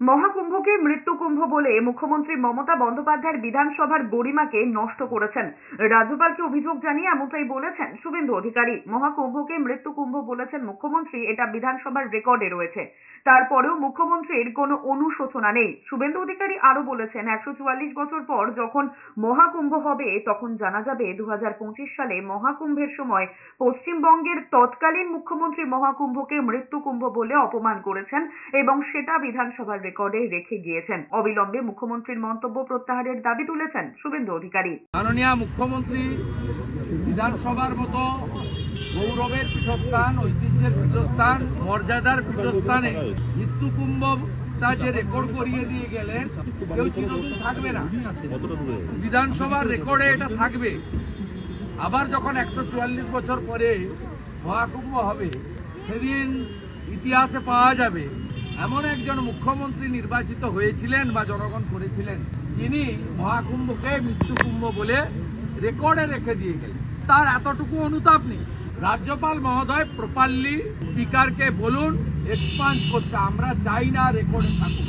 মহাকুম্ভকে মৃত্যুকুম্ভ বলে মুখ্যমন্ত্রী মমতা বন্দ্যোপাধ্যায়ের বিধানসভার গরিমাকে নষ্ট করেছেন। রাজ্যপালকে অভিযোগ জানিয়ে এমনটাই বলেছেন শুভেন্দু অধিকারী। মহাকুম্ভকে মৃত্যুকুম্ভ বলেছেন মুখ্যমন্ত্রী, এটা বিধানসভার রেকর্ডে রয়েছে। তারপরেও মুখ্যমন্ত্রীর কোনো অনুশোচনা নেই। শুভেন্দু অধিকারী আরো বলেছেন, 144 বছর পর যখন মহাকুম্ভ হবে তখন জানা যাবে 2025 সালে মহাকুম্ভের সময় পশ্চিমবঙ্গের তৎকালীন মুখ্যমন্ত্রী মহাকুম্ভকে মৃত্যুকুম্ভ বলে অপমান করেছেন এবং সেটা বিধানসভার রেকর্ডে রেখে গিয়েছেন। অবিলম্বে মুখ্যমন্ত্রীর মন্তব্য প্রত্যাহারের দাবি তুলেছেন শুভেন্দু অধিকারী। মাননীয় মুখ্যমন্ত্রী বিধানসভার মতো গৌরবের পীঠস্থান, ঐতিহ্যের পীঠস্থান, মর্যাদার পীঠস্থানে মৃত্যুকুম্ভটা যে রেকর্ড করিয়ে দিয়ে গেলেন, কেউ চিরদিন থাকবে না। বিধানসভার রেকর্ডে এটা থাকবে। আবার যখন 144 বছর পরে মহাকুম্ভ হবে, সেদিন ইতিহাসে পাওয়া যাবে এমন একজন মুখ্যমন্ত্রী নির্বাচিত হয়েছিলেন বা জনগণ করেছিলেন, যিনি মহাকুম্ভকে মৃত্যুকুম্ভ বলে রেকর্ডে রেখে দিয়ে গেলেন। তার এতটুকু অনুতাপ নেই। রাজ্যপাল মহোদয় প্রপারলি স্পিকারকে বলুন এক্সপাঞ্জ করতে, আমরা চাই না রেকর্ডে থাকুক।